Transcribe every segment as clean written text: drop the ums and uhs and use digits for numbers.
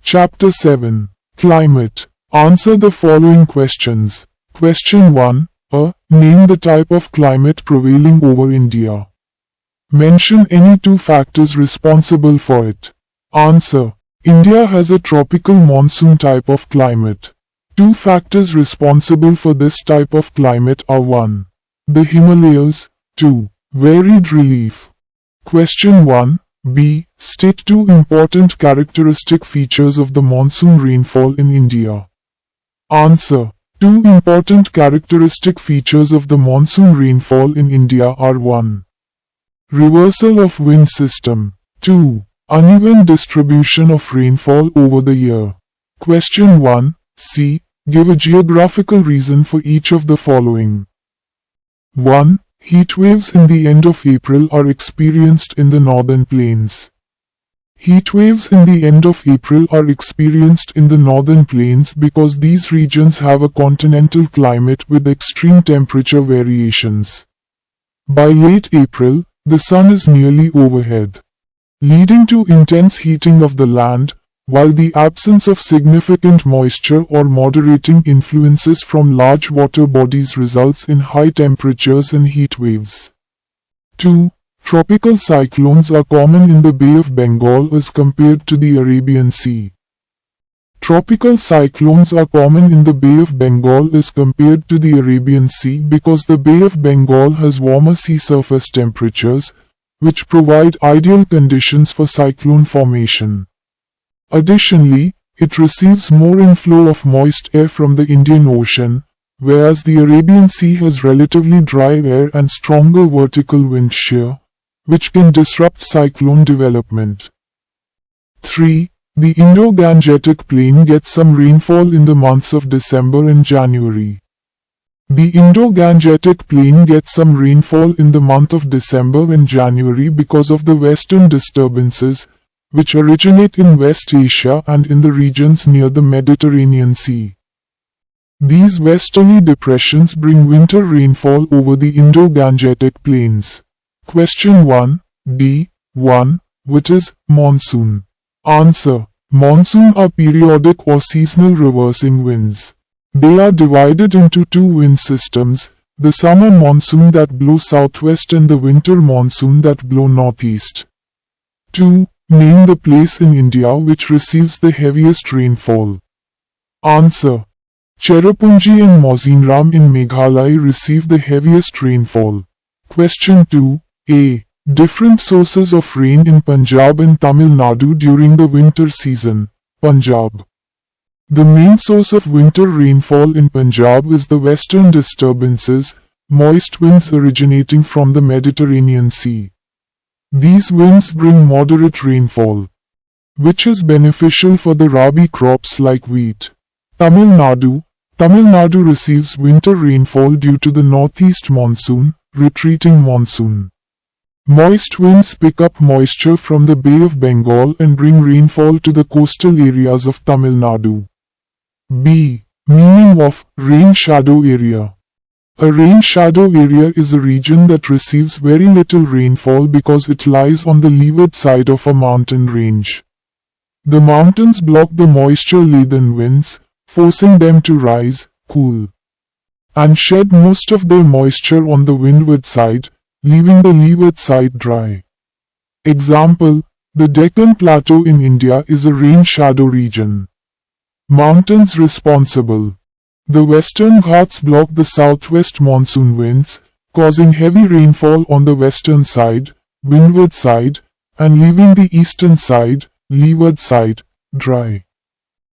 Chapter 7. Climate. Answer the following questions. Question 1. Name the type of climate prevailing over India. Mention any two factors responsible for it. Answer. India has a tropical monsoon type of climate. Two factors responsible for this type of climate are 1. The Himalayas, 2. Varied relief. Question 1. B. State two important characteristic features of the monsoon rainfall in India. Answer. Two important characteristic features of the monsoon rainfall in India are 1. Reversal of wind system. 2. Uneven distribution of rainfall over the year. Question 1. C. Give a geographical reason for each of the following. 1. Heat waves in the end of April are experienced in the northern plains. Heat waves in the end of April are experienced in the northern plains because these regions have a continental climate with extreme temperature variations. By late April, the sun is nearly overhead, leading to intense heating of the land, while the absence of significant moisture or moderating influences from large water bodies results in high temperatures and heat waves. 2. Tropical cyclones are common in the Bay of Bengal as compared to the Arabian Sea. Tropical cyclones are common in the Bay of Bengal as compared to the Arabian Sea because the Bay of Bengal has warmer sea surface temperatures, which provide ideal conditions for cyclone formation. Additionally, it receives more inflow of moist air from the Indian Ocean, whereas the Arabian Sea has relatively dry air and stronger vertical wind shear, which can disrupt cyclone development. 3. The Indo-Gangetic Plain gets some rainfall in the months of December and January. The Indo-Gangetic Plain gets some rainfall in the month of December and January because of the western disturbances, which originate in West Asia and in the regions near the Mediterranean Sea. These westerly depressions bring winter rainfall over the Indo-Gangetic Plains. Question 1. D. 1. What is monsoon? Answer. Monsoon are periodic or seasonal reversing winds. They are divided into two wind systems, the summer monsoon that blows southwest and the winter monsoon that blows northeast. 2. Name the place in India which receives the heaviest rainfall. Answer. Cherrapunji and Mauziranram in Meghalaya receive the heaviest rainfall. Question 2. A. Different sources of rain in Punjab and Tamil Nadu during the winter season. Punjab. The main source of winter rainfall in Punjab is the western disturbances, moist winds originating from the Mediterranean Sea. These winds bring moderate rainfall, which is beneficial for the rabi crops like wheat. Tamil Nadu receives winter rainfall due to the northeast monsoon, retreating monsoon. Moist winds pick up moisture from the Bay of Bengal and bring rainfall to the coastal areas of Tamil Nadu. B. Meaning of rain shadow area. A rain shadow area is a region that receives very little rainfall because it lies on the leeward side of a mountain range. The mountains block the moisture-laden winds, forcing them to rise, cool, and shed most of their moisture on the windward side, leaving the leeward side dry. Example, the Deccan Plateau in India is a rain shadow region. Mountains responsible. The Western Ghats block the southwest monsoon winds, causing heavy rainfall on the western side, windward side, and leaving the eastern side, leeward side, dry.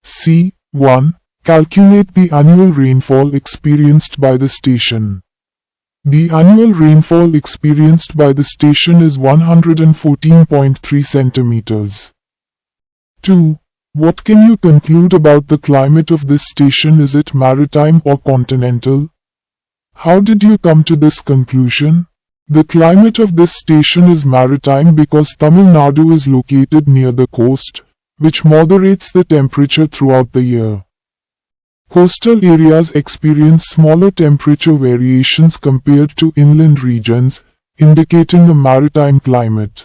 C. 1. Calculate the annual rainfall experienced by the station. The annual rainfall experienced by the station is 114.3 centimeters. 2. What can you conclude about the climate of this station? Is it maritime or continental? How did you come to this conclusion? The climate of this station is maritime because Tamil Nadu is located near the coast, which moderates the temperature throughout the year. Coastal areas experience smaller temperature variations compared to inland regions, indicating a maritime climate.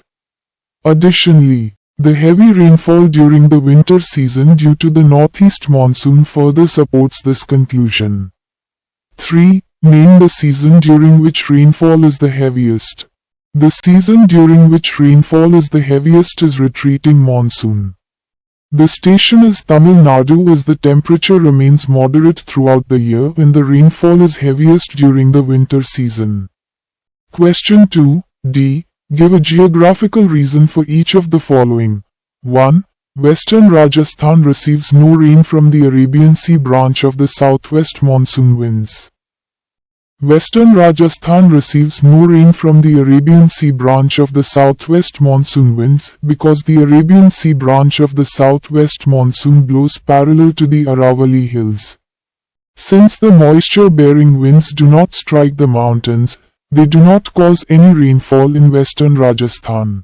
Additionally, The heavy rainfall during the winter season due to the northeast monsoon further supports this conclusion. 3. Name the season during which rainfall is the heaviest. The season during which rainfall is the heaviest is retreating monsoon. The station is Tamil Nadu as the temperature remains moderate throughout the year and the rainfall is heaviest during the winter season. Question 2. D. Give a geographical reason for each of the following. 1. Western Rajasthan receives no rain from the Arabian Sea branch of the southwest monsoon winds. Western Rajasthan receives no rain from the Arabian Sea branch of the southwest monsoon winds because the Arabian Sea branch of the southwest monsoon blows parallel to the Aravalli Hills. Since the moisture-bearing winds do not strike the mountains, they do not cause any rainfall in western Rajasthan.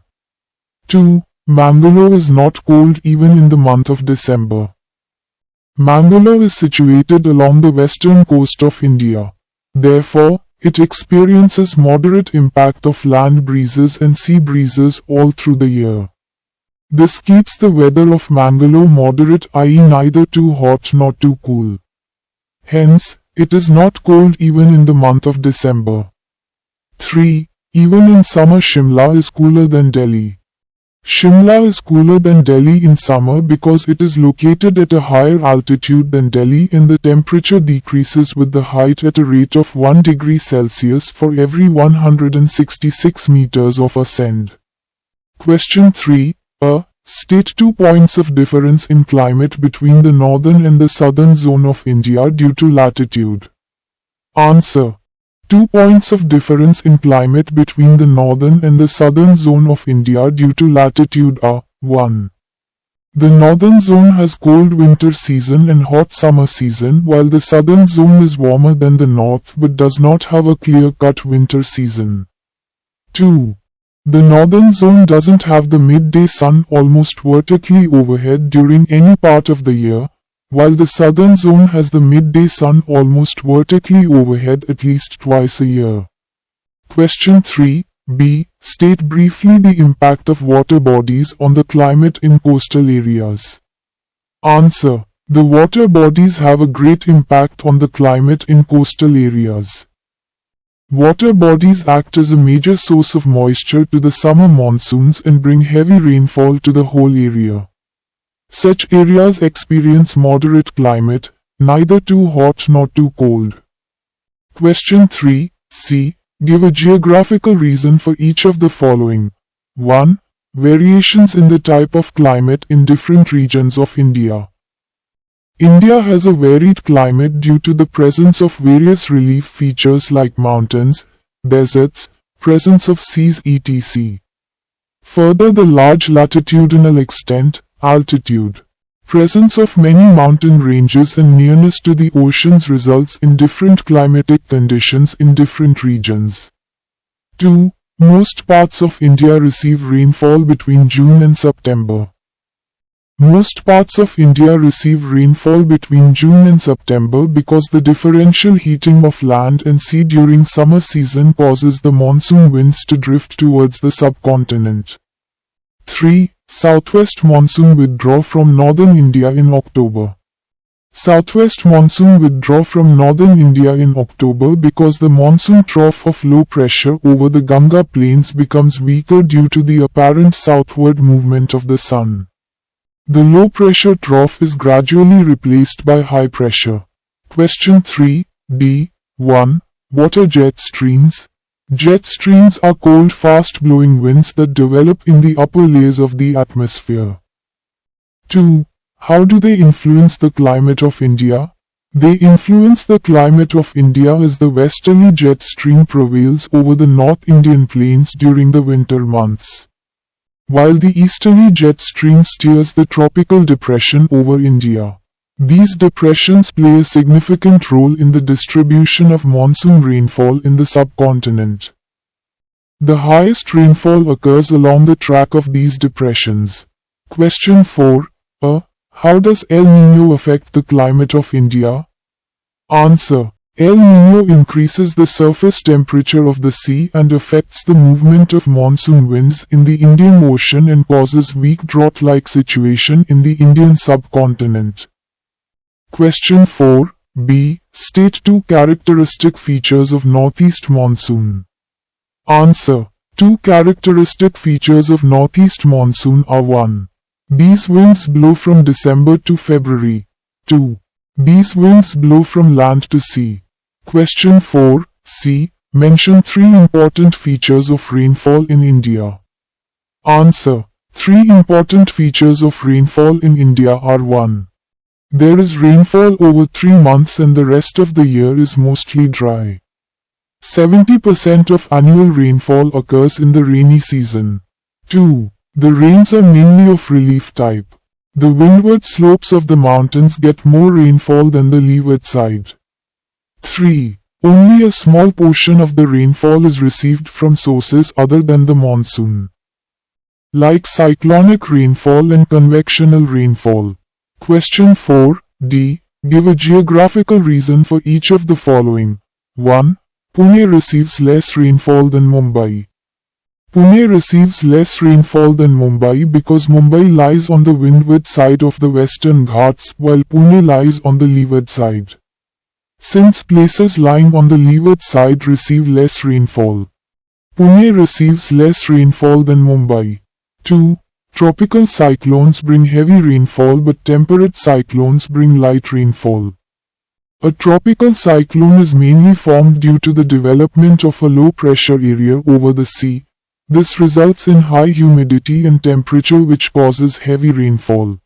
2. Mangalore is not cold even in the month of December. Mangalore is situated along the western coast of India. Therefore, it experiences moderate impact of land breezes and sea breezes all through the year. This keeps the weather of Mangalore moderate, i.e. neither too hot nor too cool. Hence, it is not cold even in the month of December. 3. Even in summer Shimla is cooler than Delhi. Shimla is cooler than Delhi in summer because it is located at a higher altitude than Delhi and the temperature decreases with the height at a rate of 1 degree Celsius for every 166 meters of ascent. Question 3. State 2 points of difference in climate between the northern and the southern zone of India due to latitude. Answer. 2 points of difference in climate between the northern and the southern zone of India due to latitude are 1. The northern zone has cold winter season and hot summer season while the southern zone is warmer than the north but does not have a clear-cut winter season. 2. The northern zone doesn't have the midday sun almost vertically overhead during any part of the year, while the southern zone has the midday sun almost vertically overhead at least twice a year. Question 3. B. State briefly the impact of water bodies on the climate in coastal areas. Answer. The water bodies have a great impact on the climate in coastal areas. Water bodies act as a major source of moisture to the summer monsoons and bring heavy rainfall to the whole area. Such areas experience moderate climate, neither too hot nor too cold. Question 3. C. Give a geographical reason for each of the following. 1. Variations in the type of climate in different regions of India. India has a varied climate due to the presence of various relief features like mountains, deserts, presence of seas etc. Further, the large latitudinal extent, altitude, presence of many mountain ranges and nearness to the oceans results in different climatic conditions in different regions. 2. Most parts of India receive rainfall between June and September. Most parts of India receive rainfall between June and September because the differential heating of land and sea during summer season causes the monsoon winds to drift towards the subcontinent. 3. Southwest monsoon withdraw from northern India in October. Southwest monsoon withdraw from northern India in October because the monsoon trough of low pressure over the Ganga plains becomes weaker due to the apparent southward movement of the sun. The low pressure trough is gradually replaced by high pressure. Question 3. D. 1. What are jet streams? Jet streams are cold, fast-blowing winds that develop in the upper layers of the atmosphere. 2. How do they influence the climate of India? They influence the climate of India as the westerly jet stream prevails over the North Indian plains during the winter months, while the easterly jet stream steers the tropical depression over India. These depressions play a significant role in the distribution of monsoon rainfall in the subcontinent. The highest rainfall occurs along the track of these depressions. Question 4. How does El Niño affect the climate of India? Answer. El Niño increases the surface temperature of the sea and affects the movement of monsoon winds in the Indian Ocean and causes weak drought-like situation in the Indian subcontinent. Question 4. B. State two characteristic features of northeast monsoon. Answer. Two characteristic features of northeast monsoon are 1. These winds blow from December to February. 2. These winds blow from land to sea. Question 4. C. Mention three important features of rainfall in India. Answer. Three important features of rainfall in India are 1. There is rainfall over 3 months and the rest of the year is mostly dry. 70% of annual rainfall occurs in the rainy season. 2. The rains are mainly of relief type. The windward slopes of the mountains get more rainfall than the leeward side. 3. Only a small portion of the rainfall is received from sources other than the monsoon, like cyclonic rainfall and convectional rainfall. Question 4. D. Give a geographical reason for each of the following. 1. Pune receives less rainfall than Mumbai. Pune receives less rainfall than Mumbai because Mumbai lies on the windward side of the Western Ghats while Pune lies on the leeward side. Since places lying on the leeward side receive less rainfall, Pune receives less rainfall than Mumbai. 2. Tropical cyclones bring heavy rainfall but temperate cyclones bring light rainfall. A tropical cyclone is mainly formed due to the development of a low-pressure area over the sea. This results in high humidity and temperature which causes heavy rainfall.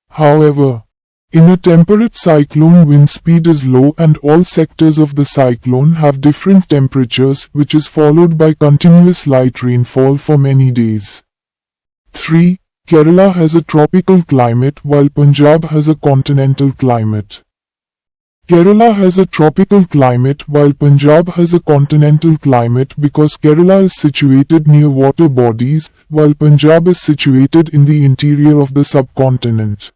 However, in a temperate cyclone wind speed is low and all sectors of the cyclone have different temperatures which is followed by continuous light rainfall for many days. 3. Kerala has a tropical climate while Punjab has a continental climate. Kerala has a tropical climate while Punjab has a continental climate because Kerala is situated near water bodies while Punjab is situated in the interior of the subcontinent.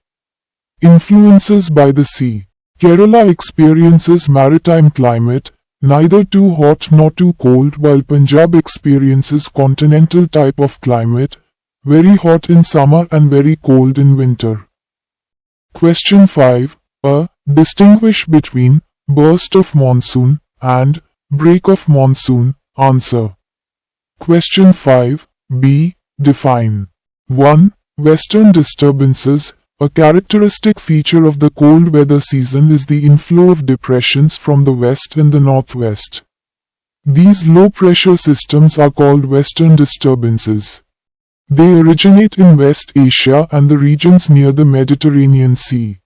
Influences by the sea. Kerala experiences maritime climate, neither too hot nor too cold, while Punjab experiences continental type of climate, very hot in summer and very cold in winter. Question 5. Distinguish between burst of monsoon and break of monsoon. Answer. Question 5. B. Define. 1. Western disturbances. A characteristic feature of the cold weather season is the inflow of depressions from the west and the northwest. These low-pressure systems are called western disturbances. They originate in West Asia and the regions near the Mediterranean Sea.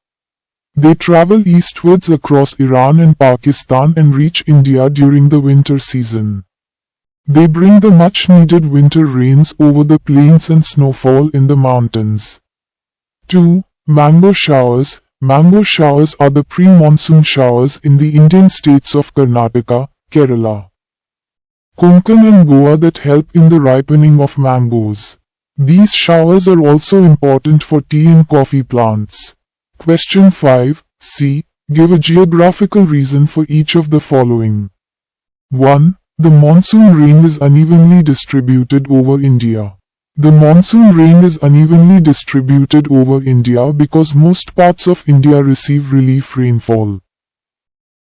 They travel eastwards across Iran and Pakistan and reach India during the winter season. They bring the much-needed winter rains over the plains and snowfall in the mountains. 2. Mango showers. Mango showers are the pre-monsoon showers in the Indian states of Karnataka, Kerala, Konkan and Goa that help in the ripening of mangoes. These showers are also important for tea and coffee plants. Question 5. C. Give a geographical reason for each of the following. 1. The monsoon rain is unevenly distributed over India. The monsoon rain is unevenly distributed over India because most parts of India receive relief rainfall.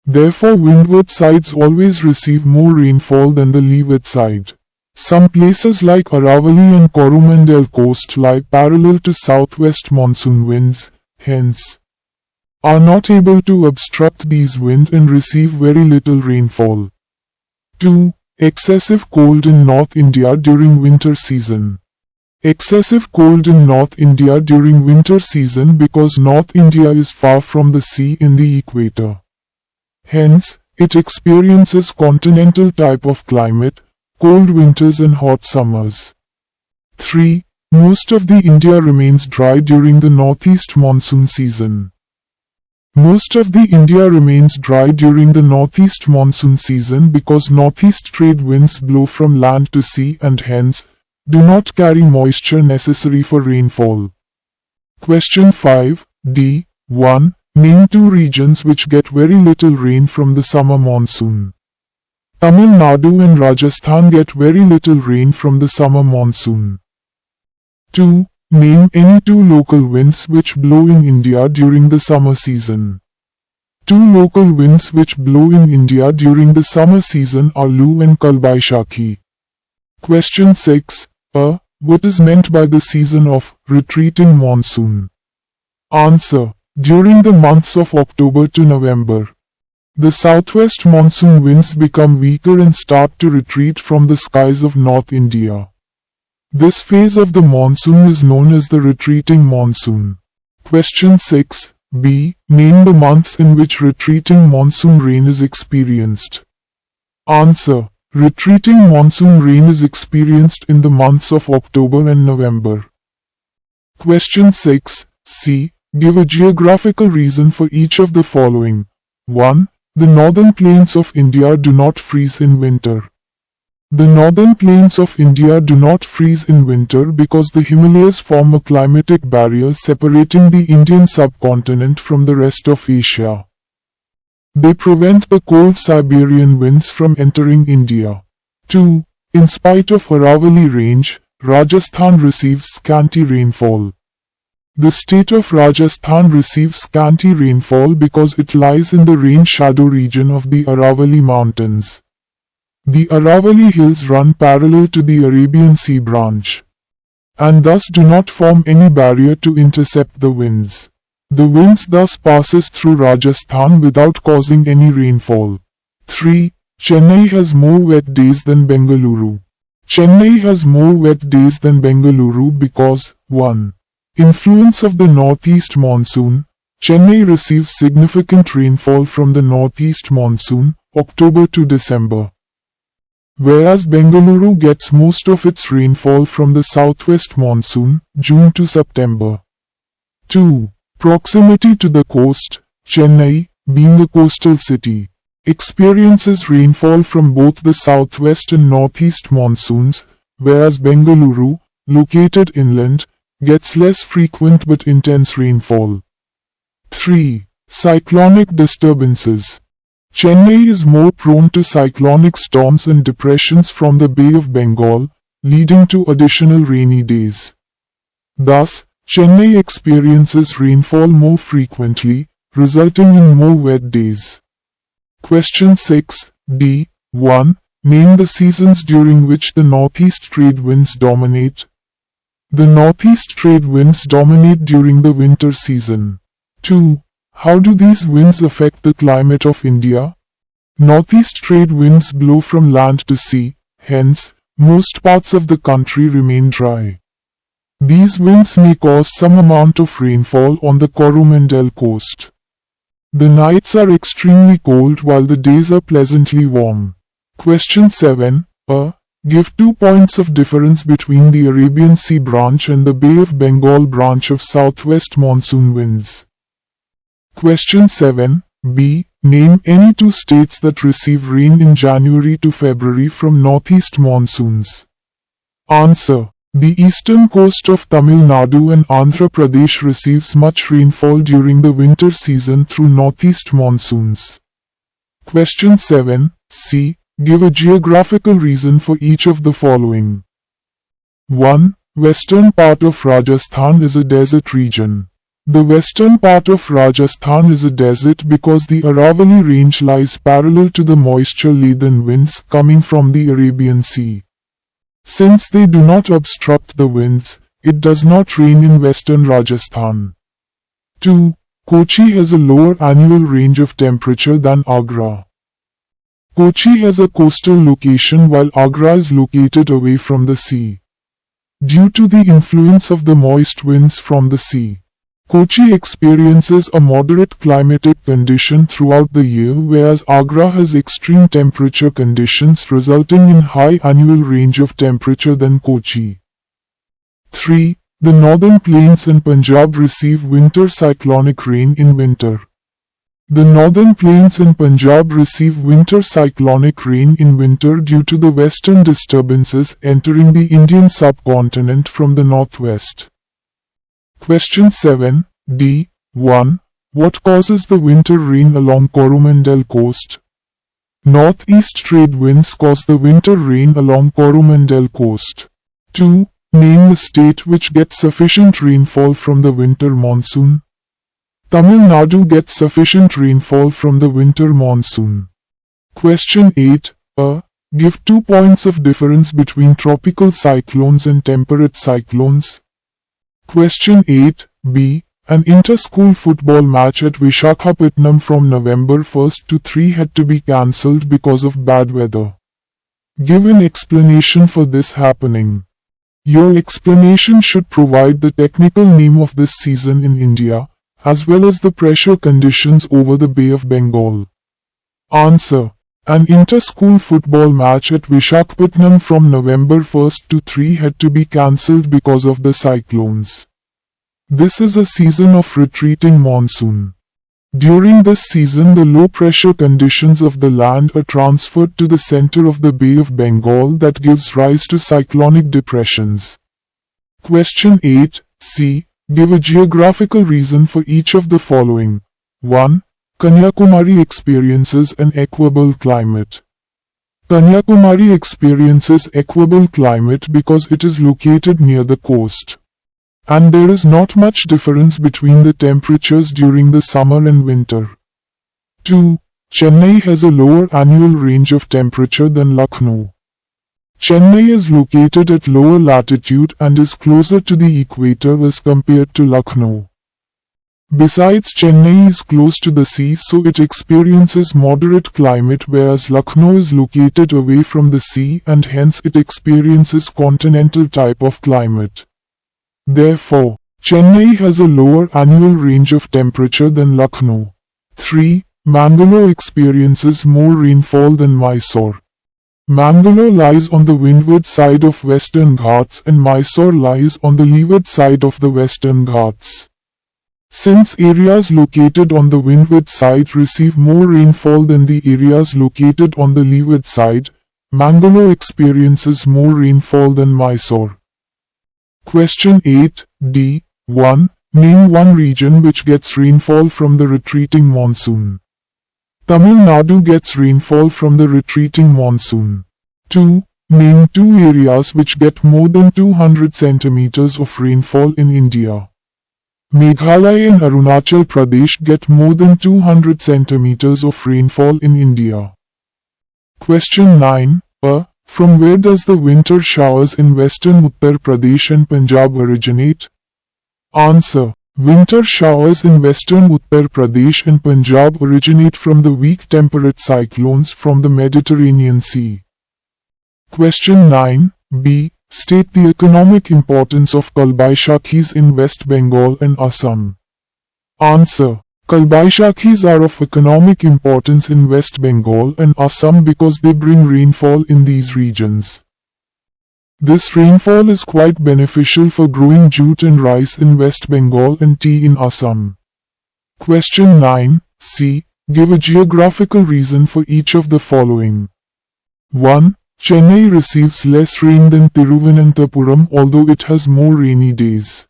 Therefore, windward sides always receive more rainfall than the leeward side. Some places like Aravalli and Coromandel coast lie parallel to southwest monsoon winds, hence, are not able to obstruct these winds and receive very little rainfall. 2. Excessive cold in North India during winter season. Excessive cold in North India during winter season because North India is far from the sea in the equator. Hence, it experiences continental type of climate, cold winters and hot summers. 3. Most of the India remains dry during the northeast monsoon season. Most of the India remains dry during the northeast monsoon season because northeast trade winds blow from land to sea and hence, do not carry moisture necessary for rainfall. Question 5. D. 1. Name two regions which get very little rain from the summer monsoon. Tamil Nadu and Rajasthan get very little rain from the summer monsoon. 2. Name any two local winds which blow in India during the summer season. Two local winds which blow in India during the summer season are Lu and Kalbaishakhi. Question 6. What is meant by the season of retreating monsoon? Answer. During the months of October to November, the southwest monsoon winds become weaker and start to retreat from the skies of North India. This phase of the monsoon is known as the retreating monsoon. Question 6b. Name the months in which retreating monsoon rain is experienced. Answer. Retreating monsoon rain is experienced in the months of October and November. Question 6c. Give a geographical reason for each of the following. 1. The northern plains of India do not freeze in winter. The northern plains of India do not freeze in winter because the Himalayas form a climatic barrier separating the Indian subcontinent from the rest of Asia. They prevent the cold Siberian winds from entering India. 2. In spite of Aravalli Range, Rajasthan receives scanty rainfall. The state of Rajasthan receives scanty rainfall because it lies in the rain shadow region of the Aravalli Mountains. The Aravalli Hills run parallel to the Arabian Sea branch, and thus do not form any barrier to intercept the winds. The winds thus passes through Rajasthan without causing any rainfall. 3. Chennai has more wet days than Bengaluru. Chennai has more wet days than Bengaluru because 1. Influence of the northeast monsoon. Chennai receives significant rainfall from the northeast monsoon, October to December, whereas Bengaluru gets most of its rainfall from the southwest monsoon, June to September. 2. Proximity to the coast. Chennai, being a coastal city, experiences rainfall from both the southwest and northeast monsoons, whereas Bengaluru, located inland, gets less frequent but intense rainfall. 3. Cyclonic disturbances. Chennai is more prone to cyclonic storms and depressions from the Bay of Bengal, leading to additional rainy days. Thus, Chennai experiences rainfall more frequently, resulting in more wet days. Question 6d. 1. Name the seasons during which the northeast trade winds dominate. The northeast trade winds dominate during the winter season. 2. How do these winds affect the climate of India? Northeast trade winds blow from land to sea, hence, most parts of the country remain dry. These winds may cause some amount of rainfall on the Coromandel coast. The nights are extremely cold while the days are pleasantly warm. Question 7. Give 2 points of difference between the Arabian Sea branch and the Bay of Bengal branch of southwest monsoon winds. Question 7b. Name any 2 states that receive rain in January to February from northeast monsoons. Answer. The eastern coast of Tamil Nadu and Andhra Pradesh receives much rainfall during the winter season through northeast monsoons. Question 7c. Give a geographical reason for each of the following. 1. Western part of Rajasthan is a desert region. The western part of Rajasthan is a desert because the Aravalli Range lies parallel to the moisture-laden winds coming from the Arabian Sea. Since they do not obstruct the winds, it does not rain in western Rajasthan. 2. Kochi has a lower annual range of temperature than Agra. Kochi has a coastal location while Agra is located away from the sea. Due to the influence of the moist winds from the sea, Kochi experiences a moderate climatic condition throughout the year, whereas Agra has extreme temperature conditions resulting in high annual range of temperature than Kochi. 3. The northern plains and Punjab receive winter cyclonic rain in winter. The northern plains in Punjab receive winter cyclonic rain in winter due to the western disturbances entering the Indian subcontinent from the northwest. Question 7d. 1. What causes the winter rain along Coromandel coast? Northeast trade winds cause the winter rain along Coromandel coast. 2. Name the state which gets sufficient rainfall from the winter monsoon. Tamil Nadu gets sufficient rainfall from the winter monsoon. Question 8. Give 2 points of difference between tropical cyclones and temperate cyclones. Question 8. B. An inter-school football match at Vishakhapatnam from November 1st to 3 had to be cancelled because of bad weather. Give an explanation for this happening. Your explanation should provide the technical name of this season in India, as well as the pressure conditions over the Bay of Bengal. Answer. An inter-school football match at Vishakhapatnam from November 1st to 3 had to be cancelled because of the cyclones. This is a season of retreating monsoon. During this season, the low-pressure conditions of the land are transferred to the center of the Bay of Bengal that gives rise to cyclonic depressions. Question 8. C. Give a geographical reason for each of the following. 1. Kanyakumari experiences an equable climate. Kanyakumari experiences equable climate because it is located near the coast. And there is not much difference between the temperatures during the summer and winter. 2. Chennai has a lower annual range of temperature than Lucknow. Chennai is located at lower latitude and is closer to the equator as compared to Lucknow. Besides, Chennai is close to the sea, so it experiences moderate climate, whereas Lucknow is located away from the sea and hence it experiences continental type of climate. Therefore, Chennai has a lower annual range of temperature than Lucknow. 3. Mangalore experiences more rainfall than Mysore. Mangalore lies on the windward side of Western Ghats and Mysore lies on the leeward side of the Western Ghats. Since areas located on the windward side receive more rainfall than the areas located on the leeward side, Mangalore experiences more rainfall than Mysore. Question 8. D. 1. Name one region which gets rainfall from the retreating monsoon. Tamil Nadu gets rainfall from the retreating monsoon. 2. Name 2 areas which get more than 200 cm of rainfall in India. Meghalaya and Arunachal Pradesh get more than 200 cm of rainfall in India. Question 9. From where does the winter showers in western Uttar Pradesh and Punjab originate? Answer. Winter showers in western Uttar Pradesh and Punjab originate from the weak temperate cyclones from the Mediterranean Sea. Question 9. B. State the economic importance of Kalbaishakhis in West Bengal and Assam. Answer. Kalbaishakhis are of economic importance in West Bengal and Assam because they bring rainfall in these regions. This rainfall is quite beneficial for growing jute and rice in West Bengal and tea in Assam. Question 9. C. Give a geographical reason for each of the following. 1. Chennai receives less rain than Thiruvananthapuram, although it has more rainy days.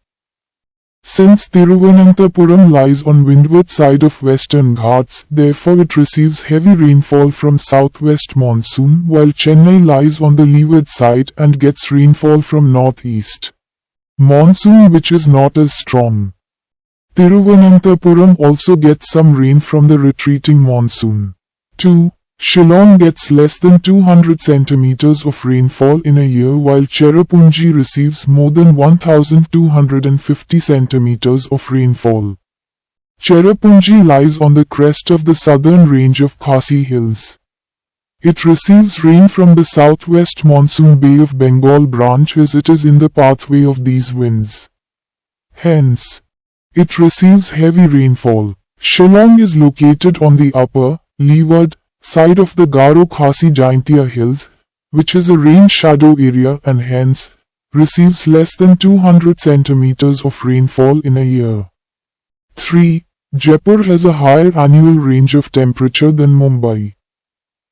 Since Thiruvananthapuram lies on windward side of Western Ghats, therefore it receives heavy rainfall from southwest monsoon, while Chennai lies on the leeward side and gets rainfall from northeast monsoon, which is not as strong. Thiruvananthapuram also gets some rain from the retreating monsoon. 2. Shillong gets less than 200 cm of rainfall in a year, while Cherrapunji receives more than 1250 cm of rainfall. Cherrapunji lies on the crest of the southern range of Khasi Hills. It receives rain from the southwest monsoon Bay of Bengal branch as it is in the pathway of these winds. Hence, it receives heavy rainfall. Shillong is located on the upper, leeward, side of the Garo Khasi Jaintia Hills, which is a rain shadow area and hence, receives less than 200 cm of rainfall in a year. 3. Jaipur has a higher annual range of temperature than Mumbai.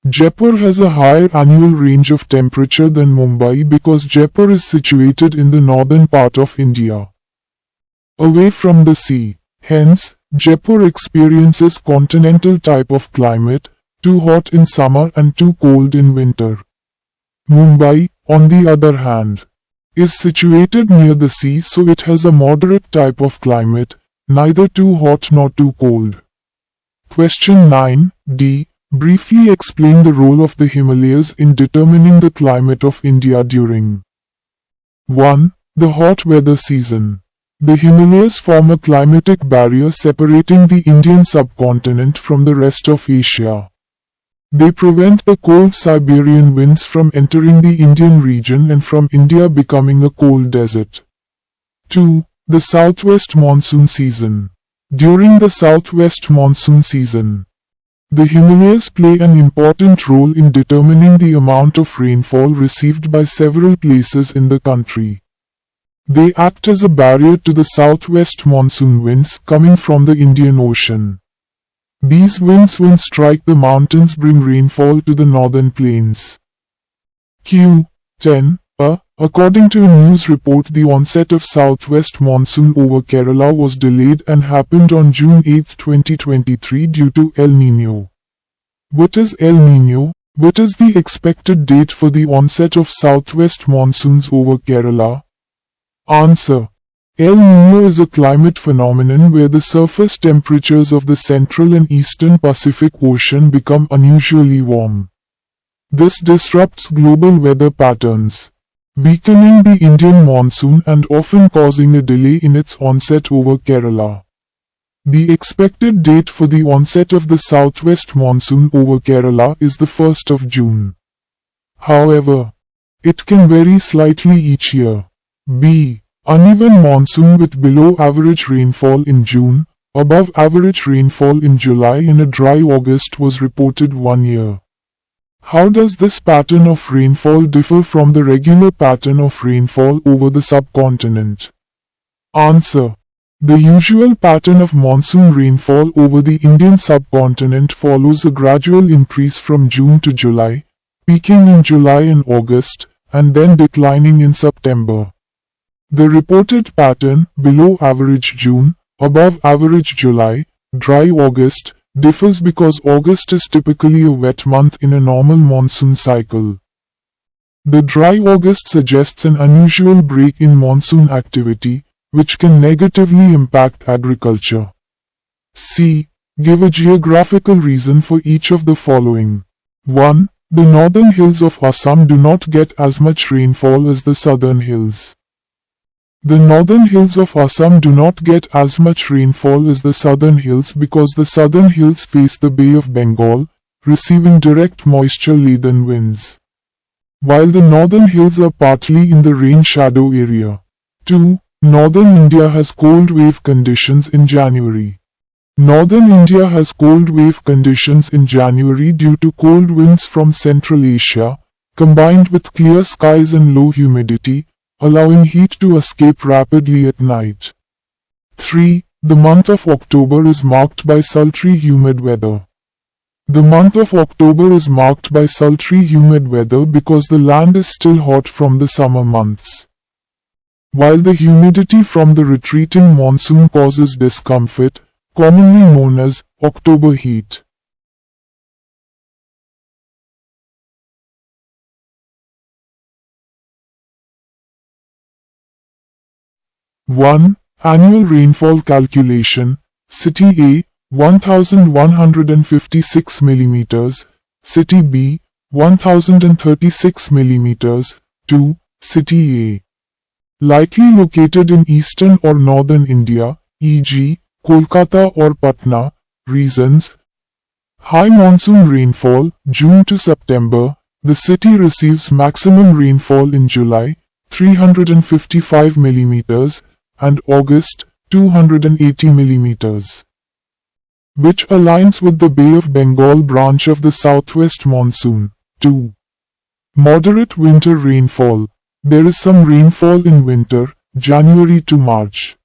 Jaipur has a higher annual range of temperature than Mumbai because Jaipur is situated in the northern part of India, away from the sea. Hence, Jaipur experiences continental type of climate, too hot in summer and too cold in winter. Mumbai, on the other hand, is situated near the sea, so it has a moderate type of climate, neither too hot nor too cold. Question 9D. Briefly explain the role of the Himalayas in determining the climate of India during 1. The hot weather season. The Himalayas form a climatic barrier separating the Indian subcontinent from the rest of Asia. They prevent the cold Siberian winds from entering the Indian region and from India becoming a cold desert. 2. The southwest monsoon season. During the southwest monsoon season, the Himalayas play an important role in determining the amount of rainfall received by several places in the country. They act as a barrier to the southwest monsoon winds coming from the Indian Ocean. These winds, when strike the mountains, bring rainfall to the northern plains. Q10. According to a news report, the onset of southwest monsoon over Kerala was delayed and happened on June 8, 2023 due to El Niño. What is El Niño? What is the expected date for the onset of southwest monsoons over Kerala? Answer. El Niño is a climate phenomenon where the surface temperatures of the central and eastern Pacific Ocean become unusually warm. This disrupts global weather patterns, weakening the Indian monsoon and often causing a delay in its onset over Kerala. The expected date for the onset of the southwest monsoon over Kerala is the 1st of June. However, it can vary slightly each year. B. Uneven monsoon with below average rainfall in June, above average rainfall in July and a dry August was reported one year. How does this pattern of rainfall differ from the regular pattern of rainfall over the subcontinent? Answer. The usual pattern of monsoon rainfall over the Indian subcontinent follows a gradual increase from June to July, peaking in July and August, and then declining in September. The reported pattern, below average June, above average July, dry August, differs because August is typically a wet month in a normal monsoon cycle. The dry August suggests an unusual break in monsoon activity, which can negatively impact agriculture. C. Give a geographical reason for each of the following. 1. The northern hills of Assam do not get as much rainfall as the southern hills. The northern hills of Assam do not get as much rainfall as the southern hills because the southern hills face the Bay of Bengal, receiving direct moisture-laden winds, while the northern hills are partly in the rain shadow area. 2. Northern India has cold wave conditions in January. Northern India has cold wave conditions in January due to cold winds from Central Asia, combined with clear skies and low humidity, allowing heat to escape rapidly at night. 3. The month of October is marked by sultry humid weather. The month of October is marked by sultry humid weather because the land is still hot from the summer months, while the humidity from the retreating monsoon causes discomfort, commonly known as October heat. One. Annual rainfall calculation. City A, 1156 mm, City B, 1036 mm. 2. City A, likely located in eastern or northern India, e.g., Kolkata or Patna. Reasons. High monsoon rainfall, June to September. The city receives maximum rainfall in July, 355 mm, and August, 280 mm, which aligns with the Bay of Bengal branch of the southwest monsoon. 2. Moderate winter rainfall. There is some rainfall in winter, January to March,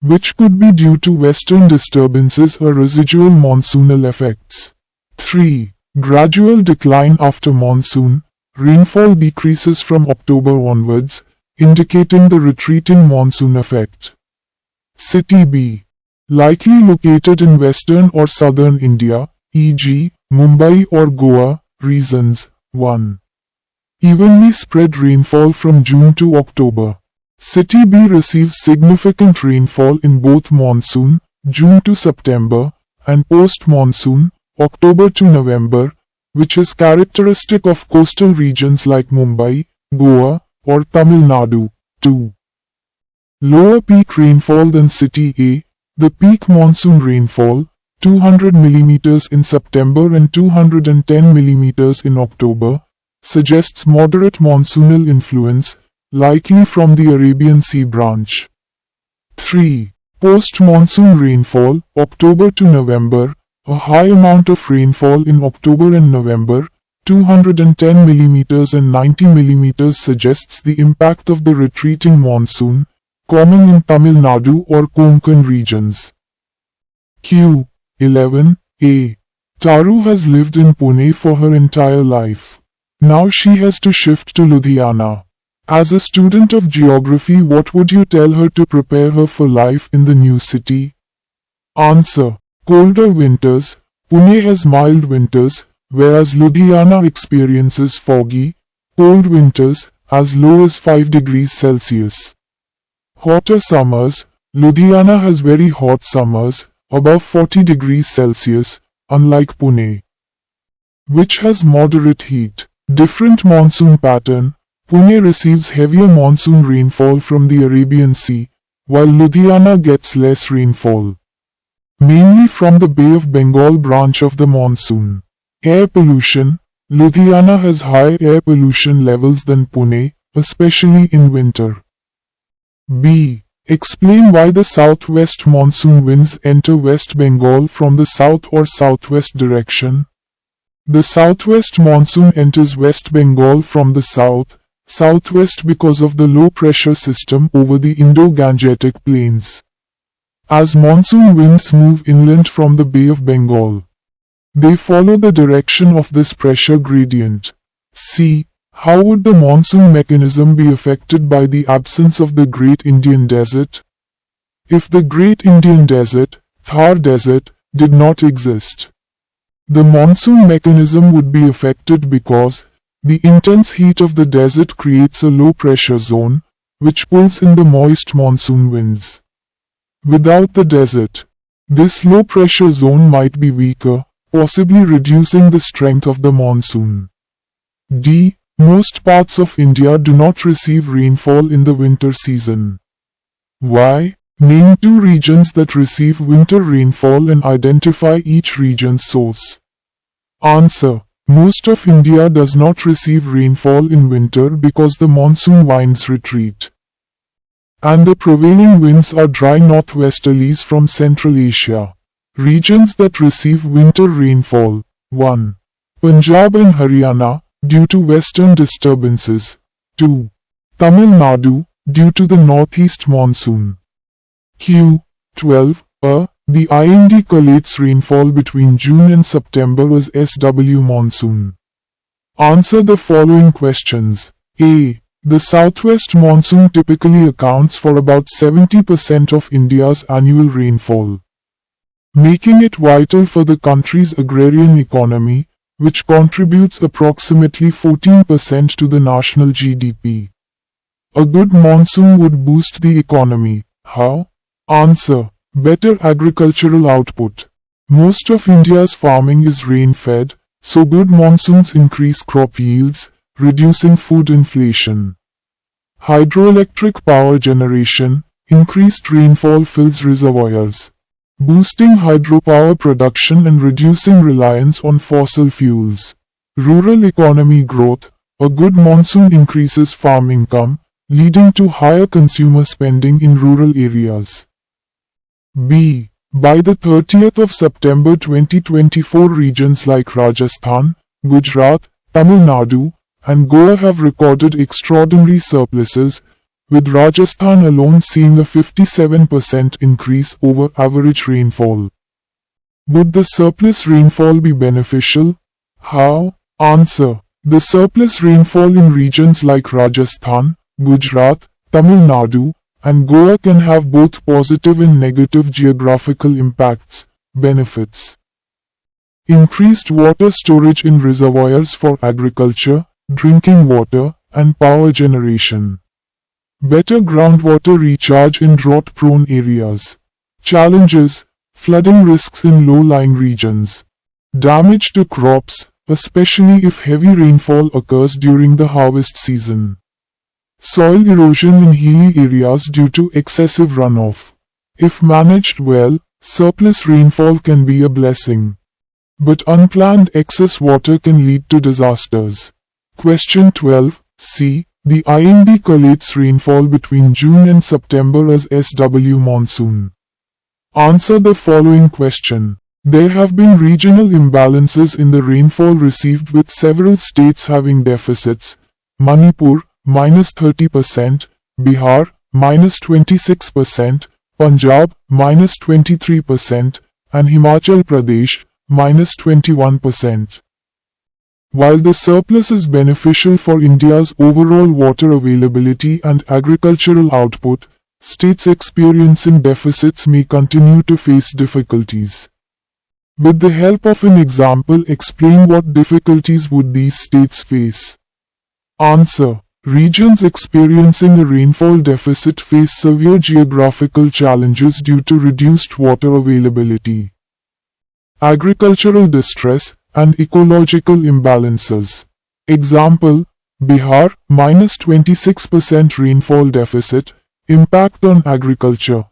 which could be due to western disturbances or residual monsoonal effects. 3. Gradual decline after monsoon. Rainfall decreases from October onwards, indicating the retreating monsoon effect. City B. Likely located in western or southern India, e.g., Mumbai or Goa. Reasons. 1. Evenly spread rainfall from June to October. City B receives significant rainfall in both monsoon, June to September, and post-monsoon, October to November, which is characteristic of coastal regions like Mumbai, Goa, or Tamil Nadu. 2. Lower peak rainfall than City A. The peak monsoon rainfall, 200 mm in September and 210 mm in October, suggests moderate monsoonal influence, likely from the Arabian Sea branch. 3. Post-monsoon rainfall, October to November. A high amount of rainfall in October and November, 210 mm and 90 mm, suggests the impact of the retreating monsoon, common in Tamil Nadu or Konkan regions. Q. 11. A. Taru has lived in Pune for her entire life. Now she has to shift to Ludhiana. As a student of geography, what would you tell her to prepare her for life in the new city? Answer. Colder winters. Pune has mild winters, whereas Ludhiana experiences foggy, cold winters, as low as 5 degrees Celsius. Hotter summers. Ludhiana has very hot summers, above 40 degrees Celsius, unlike Pune, which has moderate heat. Different monsoon pattern. Pune receives heavier monsoon rainfall from the Arabian Sea, while Ludhiana gets less rainfall, mainly from the Bay of Bengal branch of the monsoon. Air pollution. Ludhiana has higher air pollution levels than Pune, especially in winter. B. Explain why the southwest monsoon winds enter West Bengal from the south or southwest direction. The southwest monsoon enters West Bengal from the southwest because of the low pressure system over the Indo-Gangetic plains. As monsoon winds move inland from the Bay of Bengal, they follow the direction of this pressure gradient. C. How would the monsoon mechanism be affected by the absence of the Great Indian Desert? If the Great Indian Desert, Thar Desert, did not exist, the monsoon mechanism would be affected because the intense heat of the desert creates a low pressure zone, which pulls in the moist monsoon winds. Without the desert, this low pressure zone might be weaker, possibly reducing the strength of the monsoon. D. Most parts of India do not receive rainfall in the winter season. Why? Name 2 regions that receive winter rainfall and identify each region's source. Answer. Most of India does not receive rainfall in winter because the monsoon winds retreat, and the prevailing winds are dry northwesterlies from Central Asia. Regions that receive winter rainfall. 1. Punjab and Haryana, due to western disturbances. 2. Tamil Nadu, due to the northeast monsoon. Q. 12. The IND collates rainfall between June and September as SW monsoon. Answer the following questions. A. The southwest monsoon typically accounts for about 70% of India's annual rainfall, making it vital for the country's agrarian economy, which contributes approximately 14% to the national GDP. A good monsoon would boost the economy. How? Answer. Better agricultural output. Most of India's farming is rain-fed, so good monsoons increase crop yields, reducing food inflation. Hydroelectric power generation. Increased rainfall fills reservoirs, boosting hydropower production and reducing reliance on fossil fuels. Rural economy growth. A good monsoon increases farm income, leading to higher consumer spending in rural areas. B. By the 30th of September 2024, regions like Rajasthan, Gujarat, Tamil Nadu, and Goa have recorded extraordinary surpluses, with Rajasthan alone seeing a 57% increase over average rainfall. Would the surplus rainfall be beneficial? How? Answer. The surplus rainfall in regions like Rajasthan, Gujarat, Tamil Nadu, and Goa can have both positive and negative geographical impacts. Benefits: increased water storage in reservoirs for agriculture, drinking water, and power generation. Better groundwater recharge in drought-prone areas. Challenges: flooding risks in low-lying regions. Damage to crops, especially if heavy rainfall occurs during the harvest season. Soil erosion in hilly areas due to excessive runoff. If managed well, surplus rainfall can be a blessing. But unplanned excess water can lead to disasters. Question 12. C. The IMD collates rainfall between June and September as SW monsoon. Answer the following question. There have been regional imbalances in the rainfall received, with several states having deficits. Manipur, -30%, Bihar, -26%, Punjab, -23%, and Himachal Pradesh, -21%. While the surplus is beneficial for India's overall water availability and agricultural output, states experiencing deficits may continue to face difficulties. With the help of an example, explain what difficulties would these states face. Answer: regions experiencing a rainfall deficit face severe geographical challenges due to reduced water availability, agricultural distress, and ecological imbalances. Example: Bihar, -26% rainfall deficit. Impact on agriculture.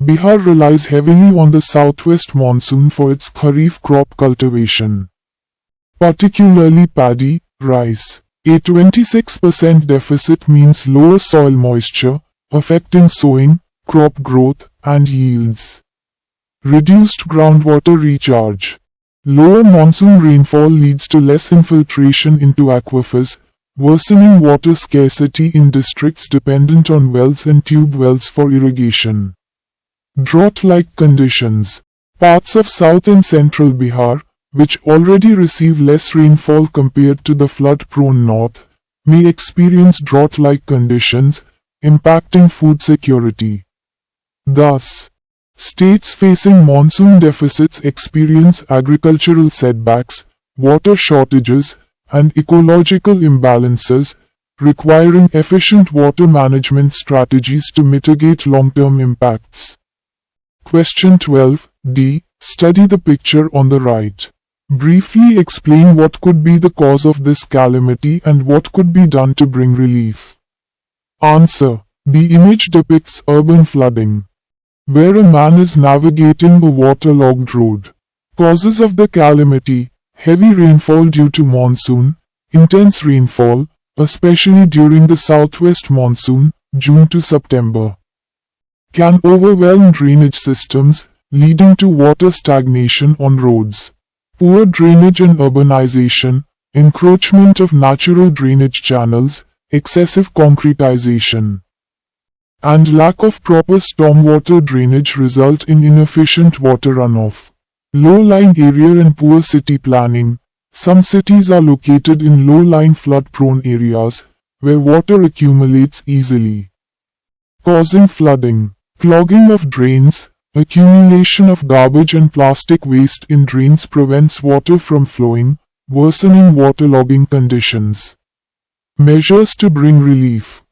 Bihar relies heavily on the southwest monsoon for its kharif crop cultivation, particularly paddy, rice. A 26% deficit means lower soil moisture, affecting sowing, crop growth, and yields. Reduced groundwater recharge. Lower monsoon rainfall leads to less infiltration into aquifers, worsening water scarcity in districts dependent on wells and tube wells for irrigation. Drought-like conditions. Parts of south and central Bihar, which already receive less rainfall compared to the flood-prone north, may experience drought-like conditions, impacting food security. Thus, states facing monsoon deficits experience agricultural setbacks, water shortages, and ecological imbalances, requiring efficient water management strategies to mitigate long-term impacts. Question 12. D. Study the picture on the right. Briefly explain what could be the cause of this calamity and what could be done to bring relief. Answer. The image depicts urban flooding, where a man is navigating a waterlogged road. Causes of the calamity: heavy rainfall due to monsoon, intense rainfall, especially during the southwest monsoon, June to September. Can overwhelm drainage systems, leading to water stagnation on roads. Poor drainage and urbanization, encroachment of natural drainage channels, excessive concretization, and lack of proper stormwater drainage result in inefficient water runoff. Low-lying area and poor city planning. Some cities are located in low-lying flood-prone areas, where water accumulates easily, causing flooding. Clogging of drains. Accumulation of garbage and plastic waste in drains prevents water from flowing, worsening waterlogging conditions. Measures to bring relief.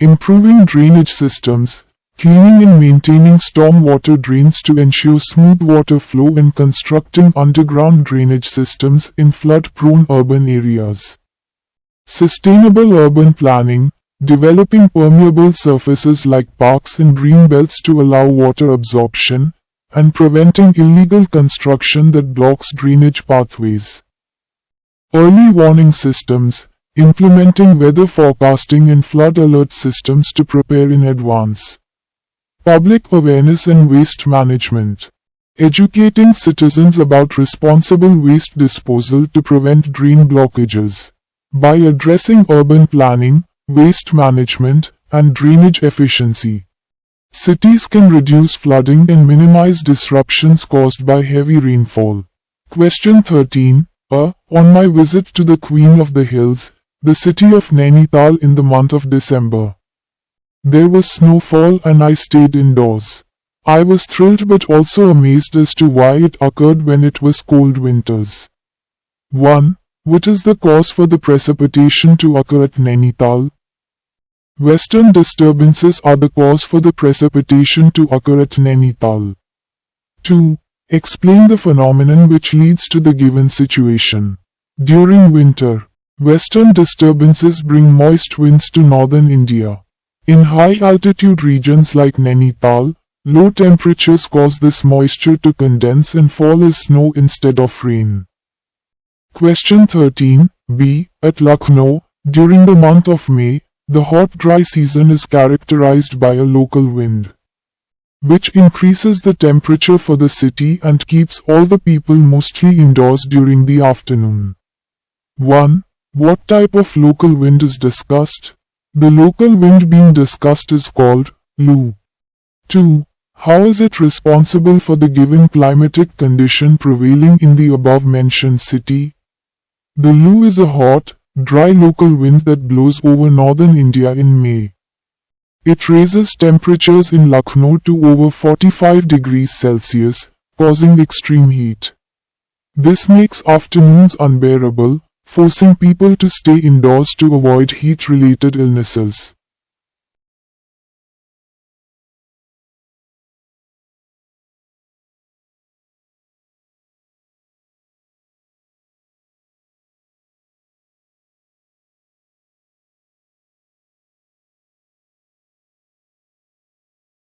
Improving drainage systems, cleaning and maintaining stormwater drains to ensure smooth water flow, and constructing underground drainage systems in flood-prone urban areas. Sustainable urban planning, developing permeable surfaces like parks and green belts to allow water absorption, and preventing illegal construction that blocks drainage pathways. Early warning systems, implementing weather forecasting and flood alert systems to prepare in advance. Public awareness and waste management. Educating citizens about responsible waste disposal to prevent drain blockages. By addressing urban planning, waste management, and drainage efficiency, cities can reduce flooding and minimize disruptions caused by heavy rainfall. Question 13. On my visit to the Queen of the Hills, the city of Nainital in the month of December, There was snowfall and I stayed indoors. I was thrilled but also amazed as to why it occurred when it was cold winters. 1. What is the cause for the precipitation to occur at Nainital? Western disturbances are the cause for the precipitation to occur at Nainital. 2. Explain the phenomenon which leads to the given situation. During winter, western disturbances bring moist winds to northern India. In high-altitude regions like Nainital, low temperatures cause this moisture to condense and fall as snow instead of rain. Question 13. B. At Lucknow, during the month of May, the hot dry season is characterized by a local wind, which increases the temperature for the city and keeps all the people mostly indoors during the afternoon. 1. What type of local wind is discussed? The local wind being discussed is called Lu. 2. How is it responsible for the given climatic condition prevailing in the above-mentioned city? The Lu is a hot, dry local wind that blows over northern India in May. It raises temperatures in Lucknow to over 45 degrees Celsius, causing extreme heat. This makes afternoons unbearable, forcing people to stay indoors to avoid heat-related illnesses.